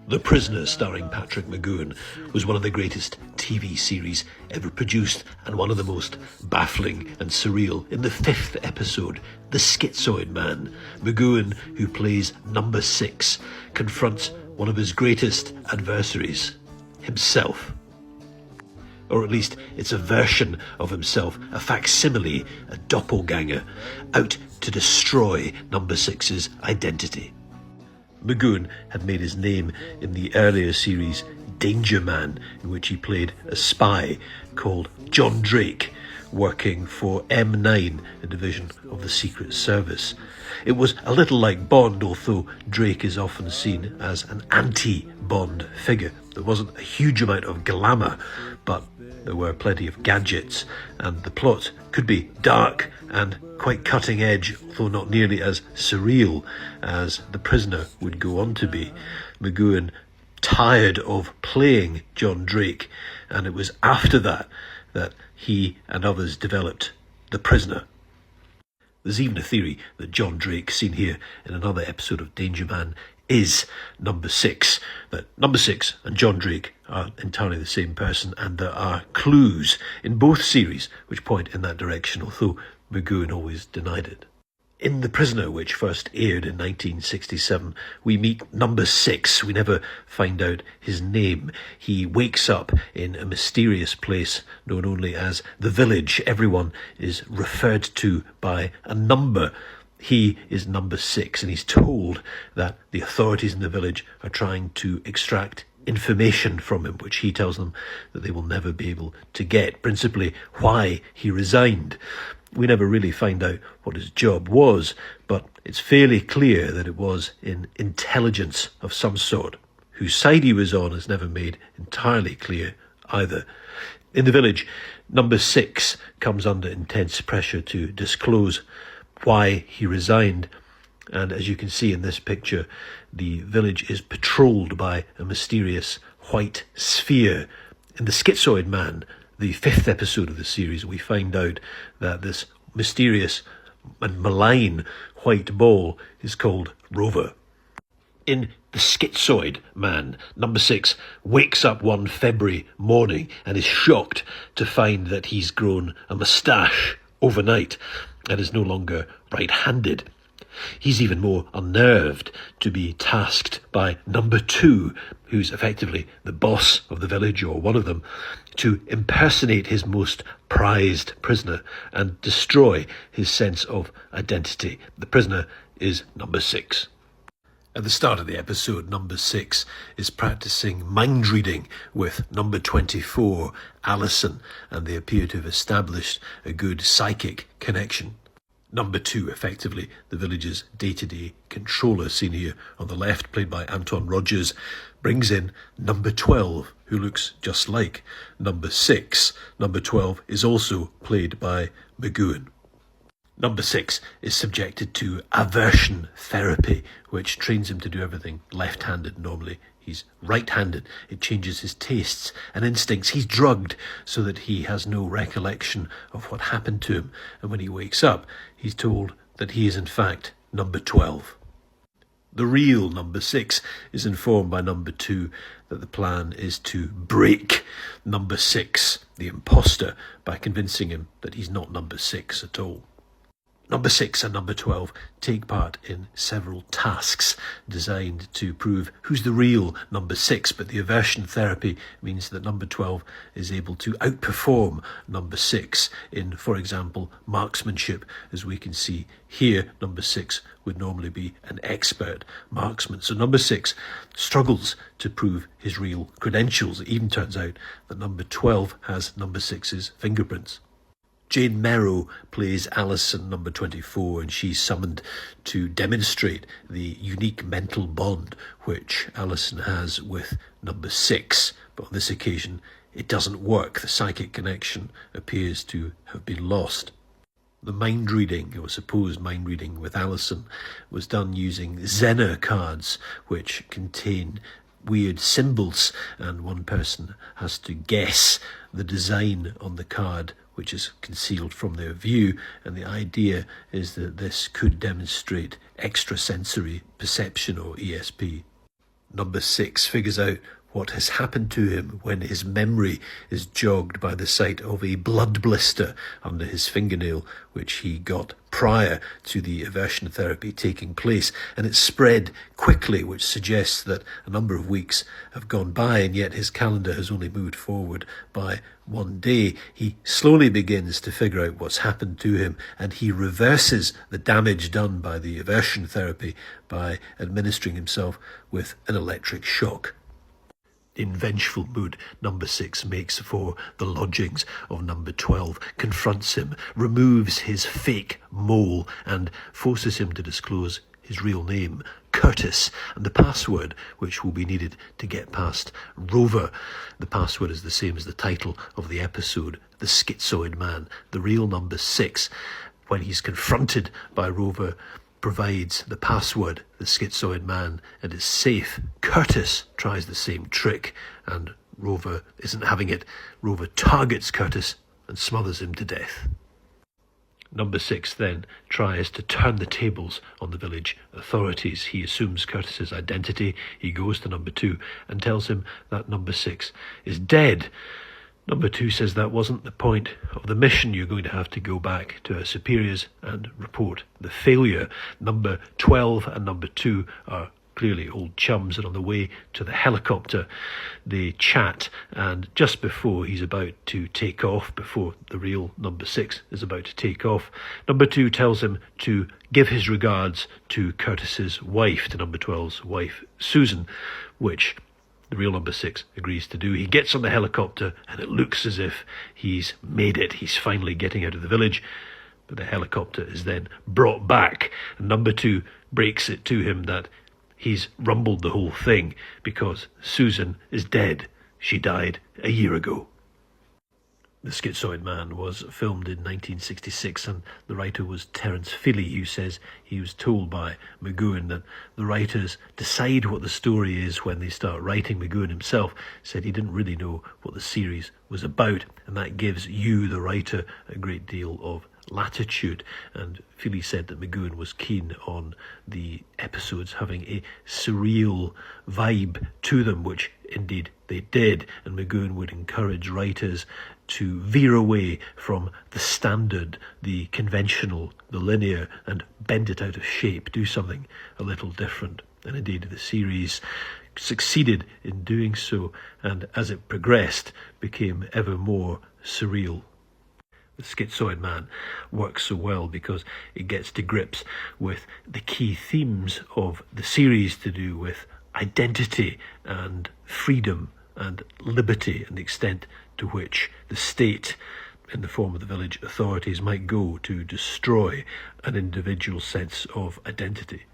The Prisoner, starring Patrick McGoohan, was one of the greatest TV series ever produced and one of the most baffling and surreal. In the 5th episode, the Schizoid man, McGoohan, who plays number 6, confronts one of his greatest adversaries, himself. Or at least it's a version of himself, a facsimile, a doppelganger, out to destroy number 6's identity. McGoohan had made his name in the earlier series Danger Man, in which he played a spy called John Drake, working for M9, a division of the Secret Service. It was a little like Bond, although Drake is often seen as an anti-Bond figure. There wasn't a huge amount of glamour, but there were plenty of gadgets, and the plot could be dark and quite cutting edge, although not nearly as surreal as The Prisoner would go on to be. McGoohan tired of playing John Drake, and it was after that he and others developed The Prisoner. There's even a theory that John Drake, seen here in another episode of Danger Man, is number 6, that number 6 and John Drake are entirely the same person, and there are clues in both series which point in that direction, although McGoohan always denied it. In The Prisoner, which first aired in 1967, we meet number 6. We never find out his name. He wakes up in a mysterious place known only as the Village. Everyone is referred to by a number. He is number 6, and he's told that the authorities in the village are trying to extract information from him, which he tells them that they will never be able to get, principally why he resigned. We never really find out what his job was, but it's fairly clear that it was in intelligence of some sort. Whose side he was on is never made entirely clear either. In the village, number 6 comes under intense pressure to disclose why he resigned, and as you can see in this picture, the village is patrolled by a mysterious white sphere. In the Schizoid Man, the 5th episode of the series, we find out that this mysterious and malign white ball is called Rover. In The Schizoid Man, number 6 wakes up one February morning and is shocked to find that he's grown a moustache overnight and is no longer right-handed. He's even more unnerved to be tasked by number 2, who's effectively the boss of the village, or one of them, to impersonate his most prized prisoner and destroy his sense of identity. The prisoner is number 6. At the start of the episode, number 6 is practicing mind reading with number 24, Alison, and they appear to have established a good psychic connection. Number 2, effectively the village's day-to-day controller, seen here on the left, played by Anton Rogers, brings in number 12, who looks just like number 6. Number 12 is also played by McGoohan. Number 6 is subjected to aversion therapy, which trains him to do everything left-handed normally. He's right-handed. It changes his tastes and instincts. He's drugged so that he has no recollection of what happened to him. And when he wakes up, he's told that he is in fact number 12. The real number 6 is informed by number 2 that the plan is to break number 6, the imposter, by convincing him that he's not number 6 at all. Number 6 and number 12 take part in several tasks designed to prove who's the real number 6, but the aversion therapy means that number 12 is able to outperform number 6 in, for example, marksmanship. As we can see here, number 6 would normally be an expert marksman. So number 6 struggles to prove his real credentials. It even turns out that number 12 has number 6's fingerprints. Jane Merrow plays Alison, number 24, and she's summoned to demonstrate the unique mental bond which Alison has with number 6. But on this occasion, it doesn't work. The psychic connection appears to have been lost. The mind reading, or supposed mind reading with Alison, was done using Zener cards, which contain weird symbols, and one person has to guess the design on the card which is concealed from their view, and the idea is that this could demonstrate extrasensory perception, or ESP. Number 6 figures out what has happened to him when his memory is jogged by the sight of a blood blister under his fingernail, which he got prior to the aversion therapy taking place. And it's spread quickly, which suggests that a number of weeks have gone by, and yet his calendar has only moved forward by 1 day. He slowly begins to figure out what's happened to him, and he reverses the damage done by the aversion therapy by administering himself with an electric shock. In vengeful mood, number 6 makes for the lodgings of number 12, confronts him, removes his fake mole, and forces him to disclose his real name, Curtis, and the password, which will be needed to get past Rover. The password is the same as the title of the episode, The Schizoid Man. The real number 6, when he's confronted by Rover, provides the password, the Schizoid Man, and is safe. Curtis tries the same trick, and Rover isn't having it. Rover targets Curtis and smothers him to death. Number 6 then tries to turn the tables on the village authorities. He assumes Curtis's identity. He goes to number 2 and tells him that number 6 is dead. Number 2 says that wasn't the point of the mission. You're going to have to go back to our superiors and report the failure. Number 12 and number 2 are clearly old chums, and on the way to the helicopter they chat, and just before he's about to take off, before the real number 6 is about to take off, number 2 tells him to give his regards to Curtis's wife, to number 12's wife, Susan, which the real number 6 agrees to do. He gets on the helicopter and it looks as if he's made it. He's finally getting out of the village. But the helicopter is then brought back. And number 2 breaks it to him that he's rumbled the whole thing because Susan is dead. She died a year ago. The Schizoid Man was filmed in 1966, and the writer was Terence Philly, who says he was told by McGoohan that the writers decide what the story is when they start writing. McGoohan himself said he didn't really know what the series was about, and that gives you, the writer, a great deal of latitude. And Philly said that McGoohan was keen on the episodes having a surreal vibe to them, which indeed they did, and McGoohan would encourage writers to veer away from the standard, the conventional, the linear, and bend it out of shape, do something a little different. And indeed the series succeeded in doing so, and as it progressed became ever more surreal. The Schizoid Man works so well because it gets to grips with the key themes of the series, to do with identity and freedom and liberty, and the extent to which the state, in the form of the village authorities, might go to destroy an individual's sense of identity.